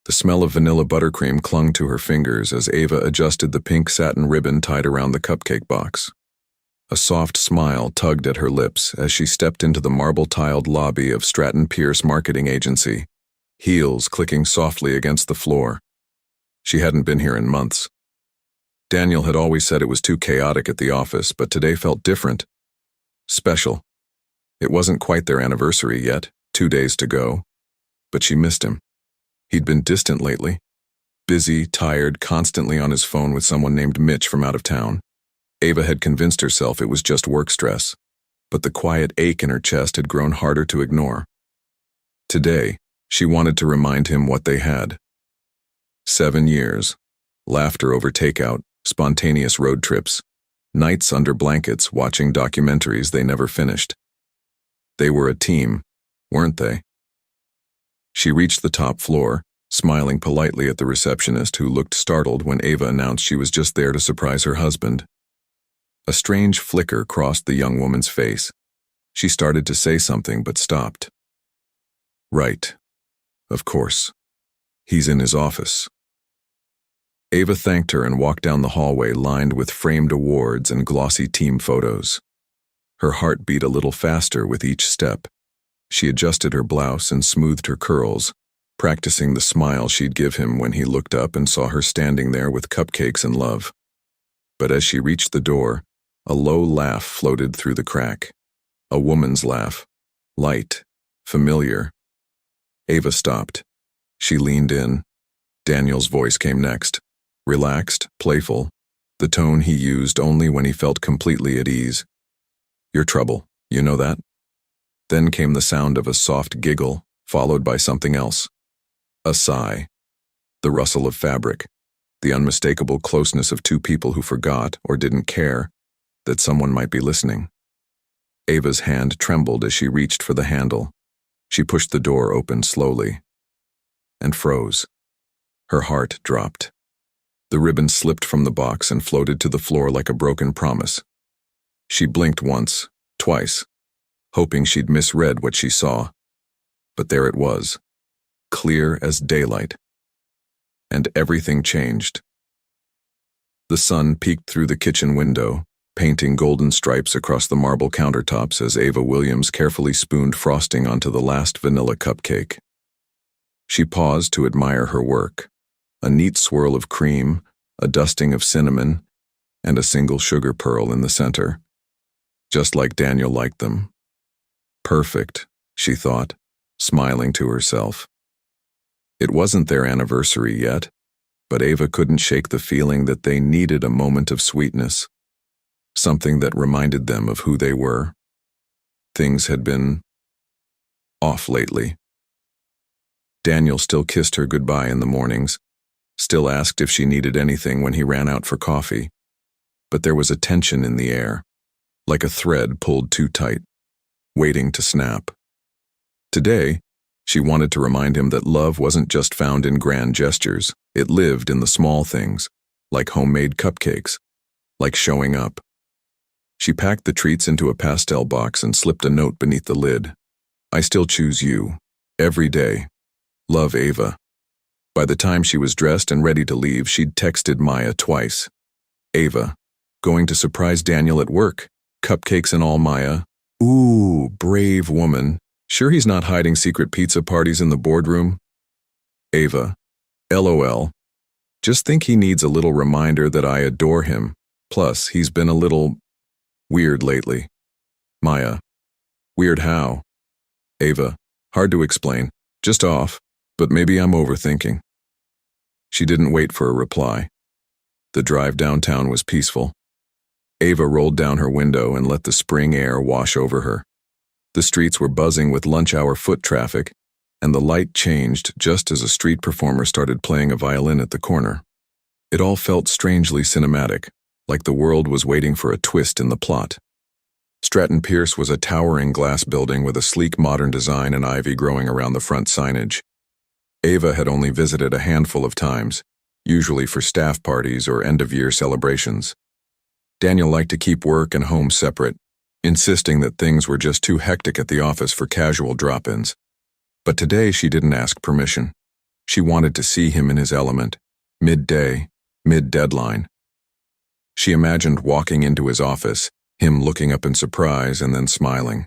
The smell of vanilla buttercream clung to her fingers as Ava adjusted the pink satin ribbon tied around the cupcake box. A soft smile tugged at her lips as she stepped into the marble-tiled lobby of Stratton Pierce Marketing Agency, heels clicking softly against the floor. She hadn't been here in months. Daniel had always said it was too chaotic at the office, but today felt different. Special. It wasn't quite their anniversary yet, 2 days to go, but she missed him. He'd been distant lately. Busy, tired, constantly on his phone with someone named Mitch from out of town. Ava had convinced herself it was just work stress, but the quiet ache in her chest had grown harder to ignore. Today, she wanted to remind him what they had. 7 years. Laughter over takeout, spontaneous road trips, nights under blankets watching documentaries they never finished. They were a team, weren't they? She reached the top floor, smiling politely at the receptionist who looked startled when Ava announced she was just there to surprise her husband. A strange flicker crossed the young woman's face. She started to say something but stopped. Right. Of course. He's in his office. Ava thanked her and walked down the hallway lined with framed awards and glossy team photos. Her heart beat a little faster with each step. She adjusted her blouse and smoothed her curls, practicing the smile she'd give him when he looked up and saw her standing there with cupcakes and love. But as she reached the door, a low laugh floated through the crack. A woman's laugh. Light. Familiar. Ava stopped. She leaned in. Daniel's voice came next. Relaxed, playful, the tone he used only when he felt completely at ease. Your trouble, you know that? Then came the sound of a soft giggle, followed by something else. A sigh. The rustle of fabric. The unmistakable closeness of two people who forgot, or didn't care, that someone might be listening. Ava's hand trembled as she reached for the handle. She pushed the door open slowly. And froze. Her heart dropped. The ribbon slipped from the box and floated to the floor like a broken promise. She blinked once, twice, hoping she'd misread what she saw. But there it was, clear as daylight. And everything changed. The sun peeked through the kitchen window, painting golden stripes across the marble countertops as Ava Williams carefully spooned frosting onto the last vanilla cupcake. She paused to admire her work. A neat swirl of cream, a dusting of cinnamon, and a single sugar pearl in the center. Just like Daniel liked them. Perfect, she thought, smiling to herself. It wasn't their anniversary yet, but Ava couldn't shake the feeling that they needed a moment of sweetness. Something that reminded them of who they were. Things had been off lately. Daniel still kissed her goodbye in the mornings, still asked if she needed anything when he ran out for coffee. But there was a tension in the air, like a thread pulled too tight, waiting to snap. Today, she wanted to remind him that love wasn't just found in grand gestures. It lived in the small things, like homemade cupcakes, like showing up. She packed the treats into a pastel box and slipped a note beneath the lid. I still choose you, every day. Love, Ava. By the time she was dressed and ready to leave, she'd texted Maya twice. Ava, going to surprise Daniel at work. Cupcakes and all, Maya. Ooh, brave woman. Sure he's not hiding secret pizza parties in the boardroom? Ava, LOL. Just think he needs a little reminder that I adore him. Plus, he's been a little weird lately. Maya, weird how? Ava, hard to explain. Just off, but maybe I'm overthinking. She didn't wait for a reply. The drive downtown was peaceful. Ava rolled down her window and let the spring air wash over her. The streets were buzzing with lunch-hour foot traffic, and the light changed just as a street performer started playing a violin at the corner. It all felt strangely cinematic, like the world was waiting for a twist in the plot. Stratton Pierce was a towering glass building with a sleek modern design and ivy growing around the front signage. Ava had only visited a handful of times, usually for staff parties or end-of-year celebrations. Daniel liked to keep work and home separate, insisting that things were just too hectic at the office for casual drop-ins. But today she didn't ask permission. She wanted to see him in his element, midday, mid-deadline. She imagined walking into his office, him looking up in surprise and then smiling.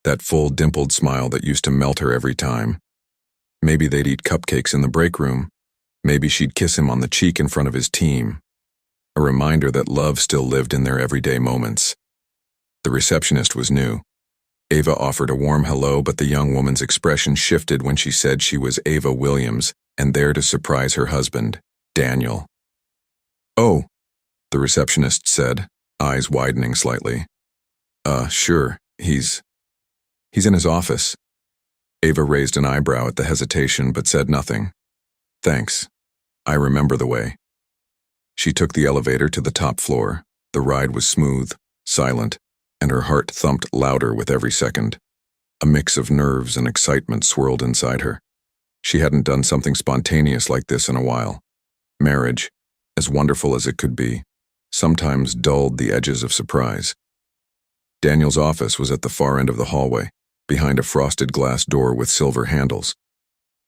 That full, dimpled smile that used to melt her every time. Maybe they'd eat cupcakes in the break room. Maybe she'd kiss him on the cheek in front of his team. A reminder that love still lived in their everyday moments. The receptionist was new. Ava offered a warm hello, but the young woman's expression shifted when she said she was Ava Williams and there to surprise her husband, Daniel. "Oh," the receptionist said, eyes widening slightly. Sure, he's in his office." Ava raised an eyebrow at the hesitation but said nothing. "Thanks. I remember the way." She took the elevator to the top floor. The ride was smooth, silent, and her heart thumped louder with every second. A mix of nerves and excitement swirled inside her. She hadn't done something spontaneous like this in a while. Marriage, as wonderful as it could be, sometimes dulled the edges of surprise. Daniel's office was at the far end of the hallway, behind a frosted glass door with silver handles.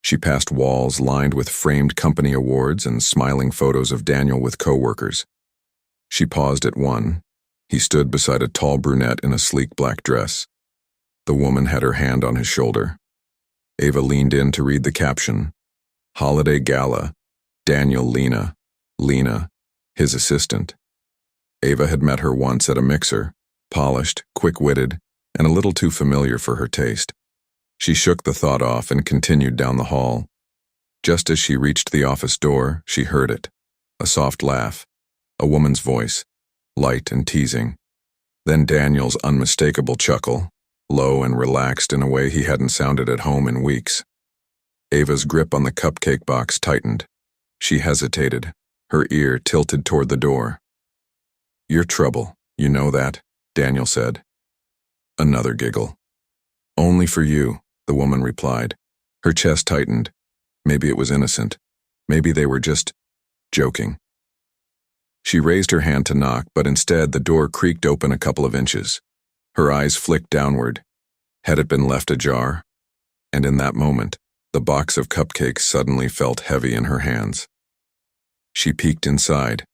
She passed walls lined with framed company awards and smiling photos of Daniel with co-workers. She paused at one. He stood beside a tall brunette in a sleek black dress. The woman had her hand on his shoulder. Ava leaned in to read the caption. Holiday Gala, Daniel Lena, his assistant. Ava had met her once at a mixer, polished, quick-witted, and a little too familiar for her taste. She shook the thought off and continued down the hall. Just as she reached the office door, she heard it. A soft laugh, a woman's voice, light and teasing. Then Daniel's unmistakable chuckle, low and relaxed in a way he hadn't sounded at home in weeks. Ava's grip on the cupcake box tightened. She hesitated, her ear tilted toward the door. "You're trouble, you know that," Daniel said. Another giggle. "Only for you," the woman replied. Her chest tightened. Maybe it was innocent. Maybe they were just joking. She raised her hand to knock, but instead the door creaked open a couple of inches. Her eyes flicked downward. Had it been left ajar? And in that moment, the box of cupcakes suddenly felt heavy in her hands. She peeked inside.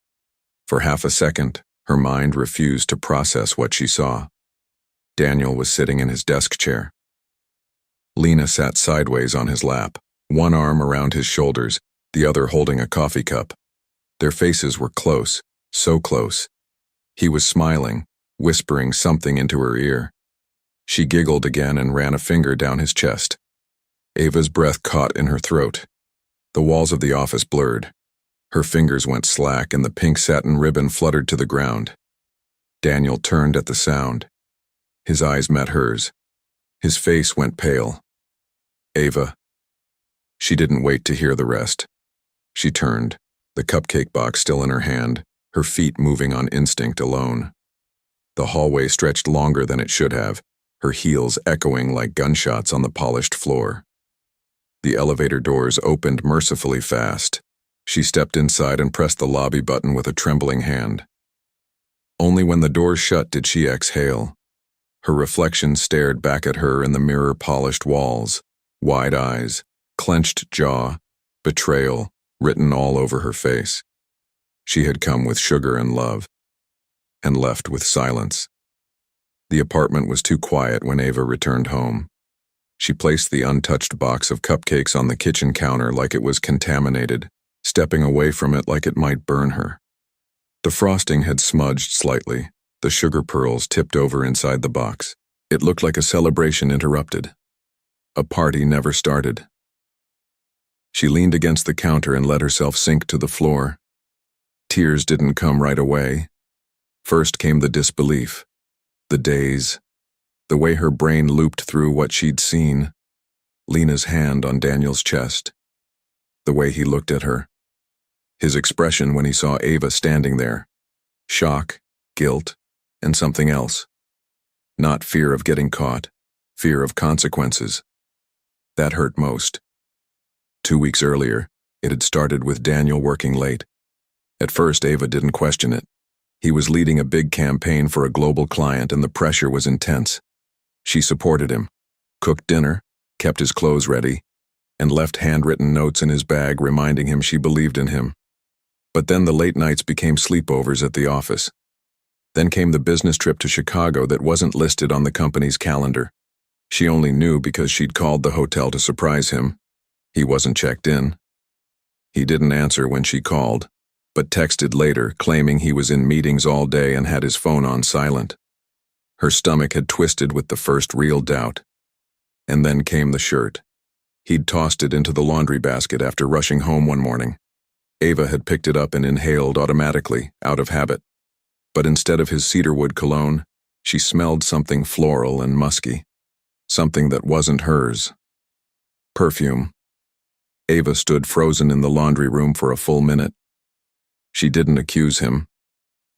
For half a second, her mind refused to process what she saw. Daniel was sitting in his desk chair. Lena sat sideways on his lap, one arm around his shoulders, the other holding a coffee cup. Their faces were close, so close. He was smiling, whispering something into her ear. She giggled again and ran a finger down his chest. Ava's breath caught in her throat. The walls of the office blurred. Her fingers went slack and the pink satin ribbon fluttered to the ground. Daniel turned at the sound. His eyes met hers. His face went pale. "Ava." She didn't wait to hear the rest. She turned, the cupcake box still in her hand, her feet moving on instinct alone. The hallway stretched longer than it should have, her heels echoing like gunshots on the polished floor. The elevator doors opened mercifully fast. She stepped inside and pressed the lobby button with a trembling hand. Only when the doors shut did she exhale. Her reflection stared back at her in the mirror-polished walls, wide eyes, clenched jaw, betrayal written all over her face. She had come with sugar and love, and left with silence. The apartment was too quiet when Ava returned home. She placed the untouched box of cupcakes on the kitchen counter like it was contaminated, stepping away from it like it might burn her. The frosting had smudged slightly, the sugar pearls tipped over inside the box. It looked like a celebration interrupted. A party never started. She leaned against the counter and let herself sink to the floor. Tears didn't come right away. First came the disbelief, the daze, the way her brain looped through what she'd seen. Lena's hand on Daniel's chest. The way he looked at her. His expression when he saw Ava standing there. Shock, guilt, and something else. Not fear of getting caught, fear of consequences. That hurt most. 2 weeks earlier, it had started with Daniel working late. At first, Ava didn't question it. He was leading a big campaign for a global client and the pressure was intense. She supported him, cooked dinner, kept his clothes ready, and left handwritten notes in his bag reminding him she believed in him. But then the late nights became sleepovers at the office. Then came the business trip to Chicago that wasn't listed on the company's calendar. She only knew because she'd called the hotel to surprise him. He wasn't checked in. He didn't answer when she called, but texted later claiming he was in meetings all day and had his phone on silent. Her stomach had twisted with the first real doubt. And then came the shirt. He'd tossed it into the laundry basket after rushing home one morning. Ava had picked it up and inhaled automatically, out of habit. But instead of his cedarwood cologne, she smelled something floral and musky. Something that wasn't hers. Perfume. Ava stood frozen in the laundry room for a full minute. She didn't accuse him.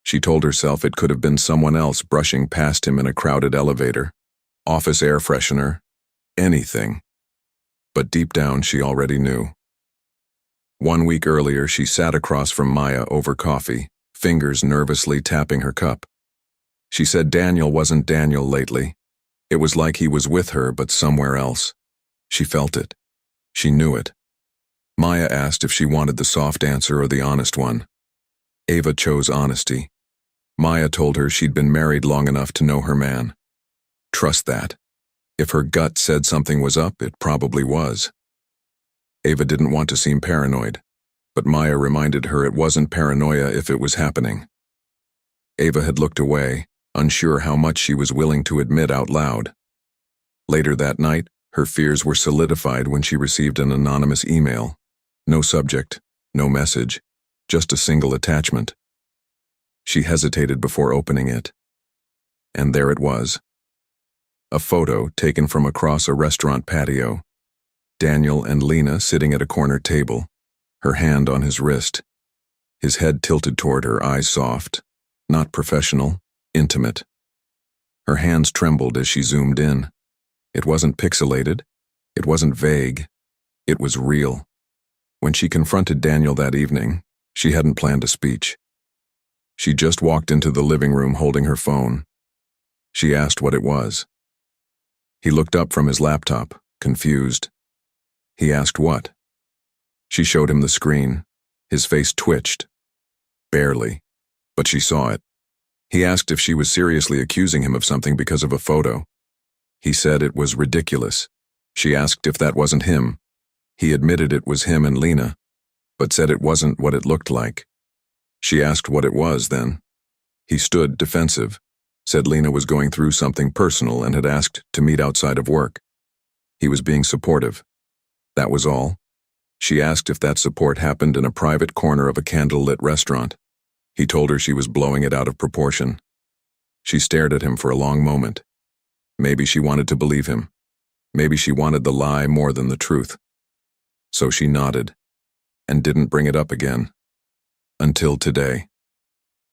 She told herself it could have been someone else brushing past him in a crowded elevator, office air freshener, anything. But deep down she already knew. 1 week earlier she sat across from Maya over coffee, fingers nervously tapping her cup. She said Daniel wasn't Daniel lately. It was like he was with her but somewhere else. She felt it. She knew it. Maya asked if she wanted the soft answer or the honest one. Ava chose honesty. Maya told her she'd been married long enough to know her man. Trust that. If her gut said something was up, it probably was. Ava didn't want to seem paranoid, but Maya reminded her it wasn't paranoia if it was happening. Ava had looked away, unsure how much she was willing to admit out loud. Later that night, her fears were solidified when she received an anonymous email. No subject, no message, just a single attachment. She hesitated before opening it. And there it was. A photo taken from across a restaurant patio. Daniel and Lena sitting at a corner table, her hand on his wrist. His head tilted toward her, eyes soft. Not professional, intimate. Her hands trembled as she zoomed in. It wasn't pixelated. It wasn't vague. It was real. When she confronted Daniel that evening, she hadn't planned a speech. She just walked into the living room holding her phone. She asked what it was. He looked up from his laptop, confused. He asked what? She showed him the screen. His face twitched. Barely, but she saw it. He asked if she was seriously accusing him of something because of a photo. He said it was ridiculous. She asked if that wasn't him. He admitted it was him and Lena, but said it wasn't what it looked like. She asked what it was then. He stood defensive, said Lena was going through something personal and had asked to meet outside of work. He was being supportive. That was all. She asked if that support happened in a private corner of a candle-lit restaurant. He told her she was blowing it out of proportion. She stared at him for a long moment. Maybe she wanted to believe him. Maybe she wanted the lie more than the truth. So she nodded, and didn't bring it up again. Until today.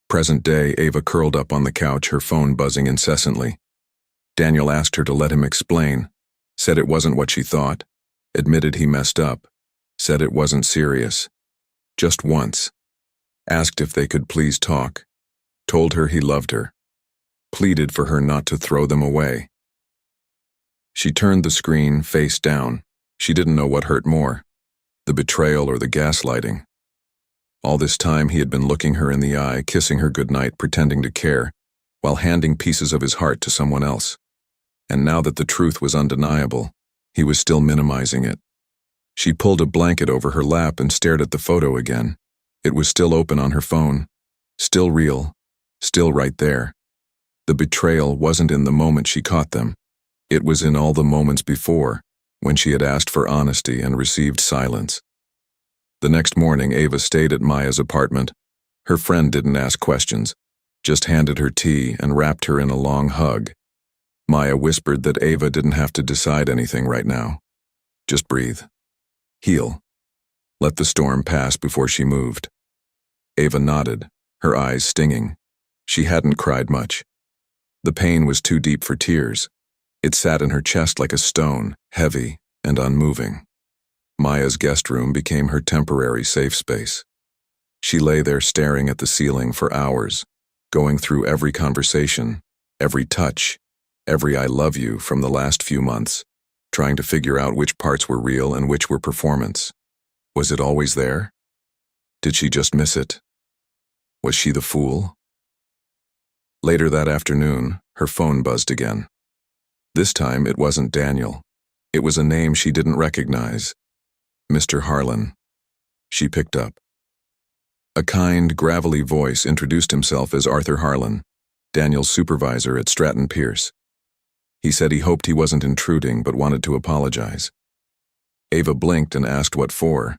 Present day, Ava curled up on the couch, her phone buzzing incessantly. Daniel asked her to let him explain, said it wasn't what she thought, admitted he messed up, said it wasn't serious. Just once. Asked if they could please talk, told her he loved her, pleaded for her not to throw them away. She turned the screen face down. She didn't know what hurt more, the betrayal or the gaslighting. All this time he had been looking her in the eye, kissing her goodnight, pretending to care, while handing pieces of his heart to someone else. And now that the truth was undeniable, he was still minimizing it. She pulled a blanket over her lap and stared at the photo again. It was still open on her phone, still real, still right there. The betrayal wasn't in the moment she caught them. It was in all the moments before, when she had asked for honesty and received silence. The next morning, Ava stayed at Maya's apartment. Her friend didn't ask questions, just handed her tea and wrapped her in a long hug. Maya whispered that Ava didn't have to decide anything right now. Just breathe. Heal. Let the storm pass before she moved. Ava nodded, her eyes stinging. She hadn't cried much. The pain was too deep for tears. It sat in her chest like a stone, heavy and unmoving. Maya's guest room became her temporary safe space. She lay there staring at the ceiling for hours, going through every conversation, every touch, every I love you from the last few months. trying to figure out which parts were real and which were performance. Was it always there? Did she just miss it? Was she the fool? Later that afternoon, her phone buzzed again. This time it wasn't Daniel. It was a name she didn't recognize. Mr. Harlan. She picked up. A kind, gravelly voice introduced himself as Arthur Harlan, Daniel's supervisor at Stratton Pierce. He said he hoped he wasn't intruding but wanted to apologize. Ava blinked and asked what for.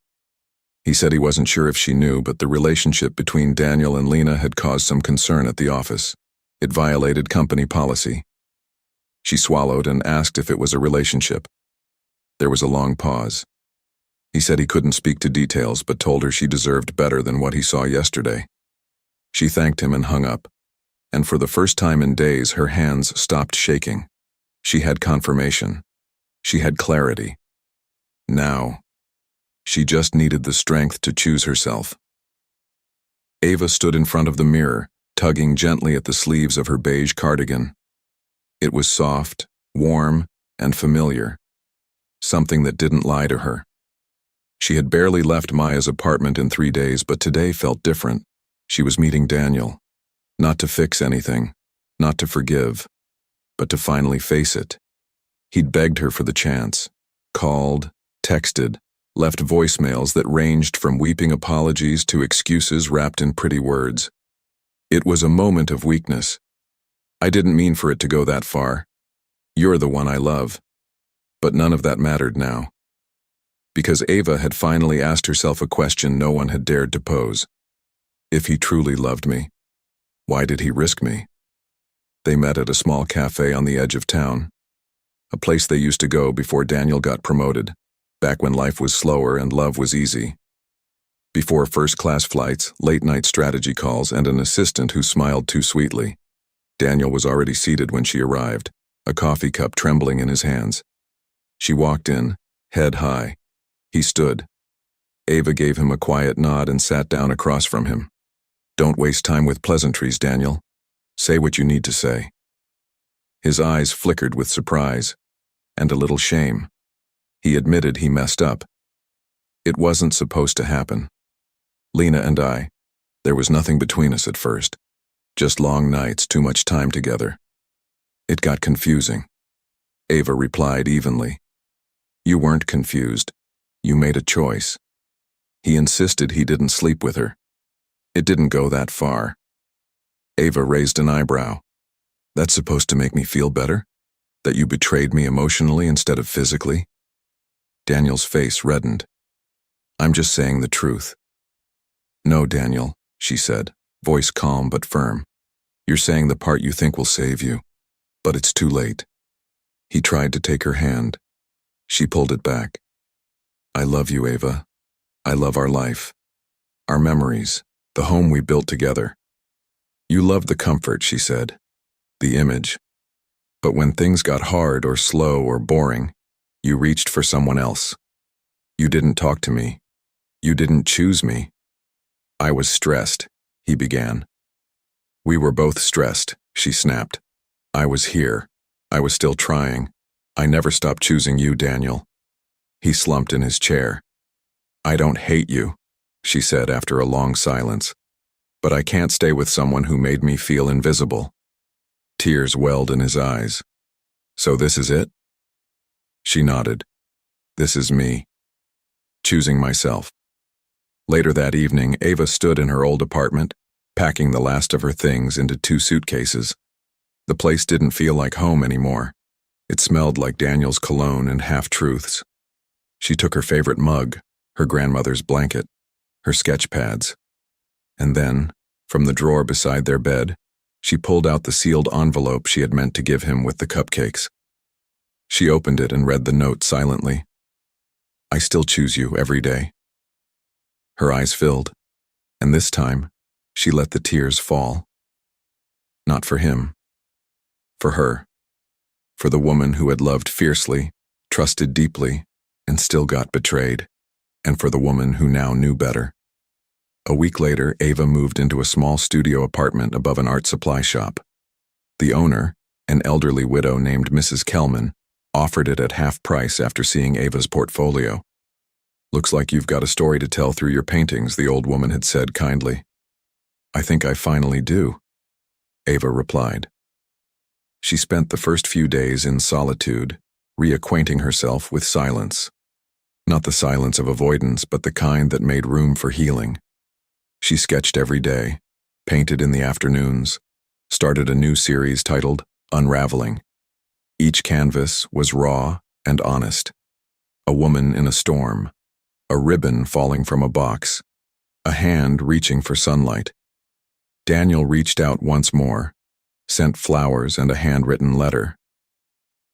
He said he wasn't sure if she knew, but the relationship between Daniel and Lena had caused some concern at the office. It violated company policy. She swallowed and asked if it was a relationship. There was a long pause. He said he couldn't speak to details but told her she deserved better than what he saw yesterday. She thanked him and hung up, and for the first time in days her hands stopped shaking. She had confirmation. She had clarity. Now, she just needed the strength to choose herself. Ava stood in front of the mirror, tugging gently at the sleeves of her beige cardigan. It was soft, warm, and familiar. Something that didn't lie to her. She had barely left Maya's apartment in 3 days, but today felt different. She was meeting Daniel. Not to fix anything, not to forgive, but to finally face it. He'd begged her for the chance. Called, texted, left voicemails that ranged from weeping apologies to excuses wrapped in pretty words. It was a moment of weakness. I didn't mean for it to go that far. You're the one I love. But none of that mattered now. Because Ava had finally asked herself a question no one had dared to pose. If he truly loved me, why did he risk me? They met at a small cafe on the edge of town. A place they used to go before Daniel got promoted, back when life was slower and love was easy. Before first-class flights, late-night strategy calls, and an assistant who smiled too sweetly. Daniel was already seated when she arrived, a coffee cup trembling in his hands. She walked in, head high. He stood. Ava gave him a quiet nod and sat down across from him. Don't waste time with pleasantries, Daniel. Say what you need to say. His eyes flickered with surprise and a little shame. He admitted he messed up. It wasn't supposed to happen. Lena and I, there was nothing between us at first. Just long nights, too much time together. It got confusing. Ava replied evenly. You weren't confused. You made a choice. He insisted he didn't sleep with her. It didn't go that far. Ava raised an eyebrow. That's supposed to make me feel better? That you betrayed me emotionally instead of physically? Daniel's face reddened. I'm just saying the truth. No, Daniel, she said, voice calm but firm. You're saying the part you think will save you, but it's too late. He tried to take her hand. She pulled it back. I love you, Ava. I love our life. Our memories, the home we built together. You loved the comfort, she said. The image. But when things got hard or slow or boring, you reached for someone else. You didn't talk to me. You didn't choose me. I was stressed, he began. We were both stressed, she snapped. I was here. I was still trying. I never stopped choosing you, Daniel. He slumped in his chair. I don't hate you, she said after a long silence. But I can't stay with someone who made me feel invisible. Tears welled in his eyes. So this is it? She nodded. This is me. Choosing myself. Later that evening, Ava stood in her old apartment, packing the last of her things into 2 suitcases. The place didn't feel like home anymore. It smelled like Daniel's cologne and half-truths. She took her favorite mug, her grandmother's blanket, her sketch pads. And then, from the drawer beside their bed, she pulled out the sealed envelope she had meant to give him with the cupcakes. She opened it and read the note silently. I still choose you every day. Her eyes filled, and this time, she let the tears fall. Not for him. For her. For the woman who had loved fiercely, trusted deeply, and still got betrayed. And for the woman who now knew better. A week later, Ava moved into a small studio apartment above an art supply shop. The owner, an elderly widow named Mrs. Kellman, offered it at half price after seeing Ava's portfolio. "Looks like you've got a story to tell through your paintings," the old woman had said kindly. "I think I finally do," Ava replied. She spent the first few days in solitude, reacquainting herself with silence. Not the silence of avoidance, but the kind that made room for healing. She sketched every day, painted in the afternoons, started a new series titled Unraveling. Each canvas was raw and honest. A woman in a storm, a ribbon falling from a box, a hand reaching for sunlight. Daniel reached out once more, sent flowers and a handwritten letter.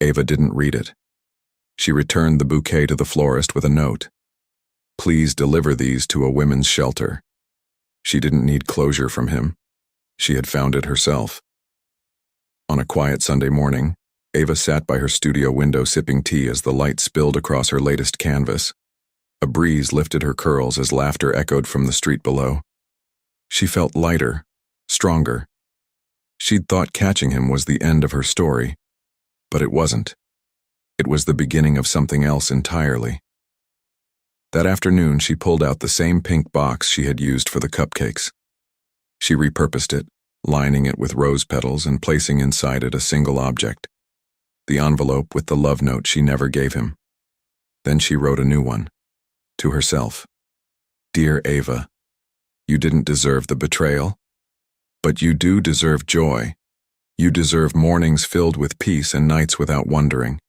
Ava didn't read it. She returned the bouquet to the florist with a note. "Please deliver these to a women's shelter." She didn't need closure from him. She had found it herself. On a quiet Sunday morning, Ava sat by her studio window sipping tea as the light spilled across her latest canvas. A breeze lifted her curls as laughter echoed from the street below. She felt lighter, stronger. She'd thought catching him was the end of her story, but it wasn't. It was the beginning of something else entirely. That afternoon, she pulled out the same pink box she had used for the cupcakes. She repurposed it, lining it with rose petals and placing inside it a single object, the envelope with the love note she never gave him. Then she wrote a new one, to herself. "Dear Ava, you didn't deserve the betrayal, but you do deserve joy. You deserve mornings filled with peace and nights without wondering.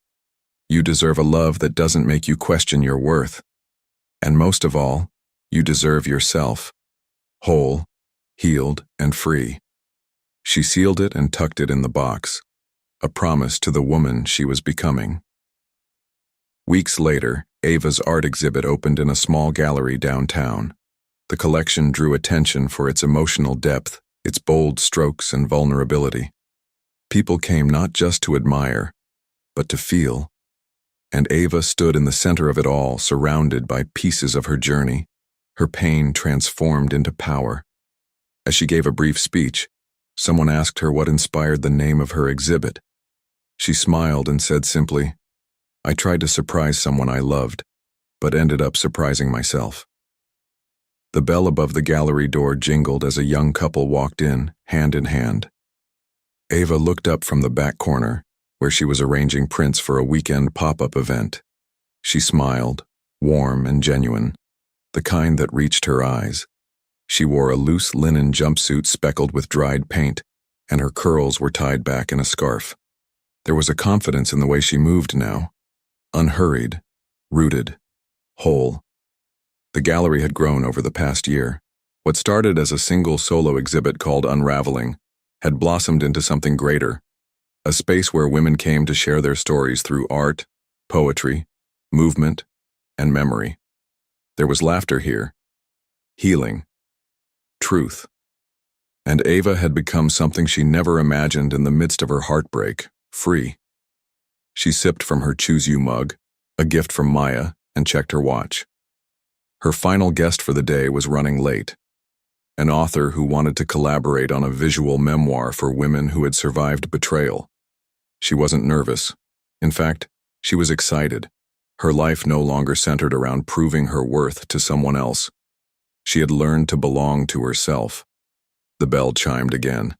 You deserve a love that doesn't make you question your worth. And most of all, you deserve yourself, whole, healed, and free." She sealed it and tucked it in the box, a promise to the woman she was becoming. Weeks later, Ava's art exhibit opened in a small gallery downtown. The collection drew attention for its emotional depth, its bold strokes and vulnerability. People came not just to admire, but to feel. And Ava stood in the center of it all, surrounded by pieces of her journey, her pain transformed into power. As she gave a brief speech, someone asked her what inspired the name of her exhibit. She smiled and said simply, "I tried to surprise someone I loved, but ended up surprising myself." The bell above the gallery door jingled as a young couple walked in, hand in hand. Ava looked up from the back corner, where she was arranging prints for a weekend pop-up event. She smiled, warm and genuine, the kind that reached her eyes. She wore a loose linen jumpsuit speckled with dried paint, and her curls were tied back in a scarf. There was a confidence in the way she moved now, unhurried, rooted, whole. The gallery had grown over the past year. What started as a single solo exhibit called Unraveling had blossomed into something greater, a space where women came to share their stories through art, poetry, movement, and memory. There was laughter here, healing, truth. And Ava had become something she never imagined in the midst of her heartbreak, free. She sipped from her Choose You mug, a gift from Maya, and checked her watch. Her final guest for the day was running late, an author who wanted to collaborate on a visual memoir for women who had survived betrayal. She wasn't nervous. In fact, she was excited. Her life no longer centered around proving her worth to someone else. She had learned to belong to herself. The bell chimed again.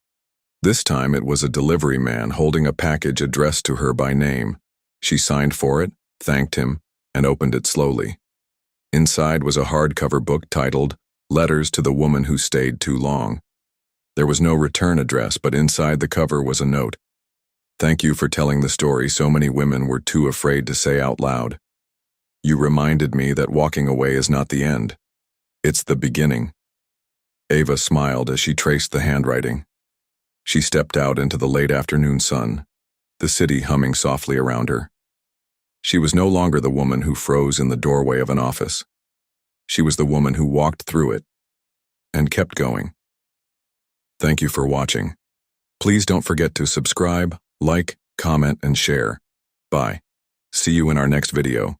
This time it was a delivery man holding a package addressed to her by name. She signed for it, thanked him, and opened it slowly. Inside was a hardcover book titled Letters to the Woman Who Stayed Too Long. There was no return address, but inside the cover was a note. "Thank you for telling the story so many women were too afraid to say out loud. You reminded me that walking away is not the end. It's the beginning." Ava smiled as she traced the handwriting. She stepped out into the late afternoon sun, the city humming softly around her. She was no longer the woman who froze in the doorway of an office. She was the woman who walked through it and kept going. Thank you for watching. Please don't forget to subscribe, like, comment, and share. Bye. See you in our next video.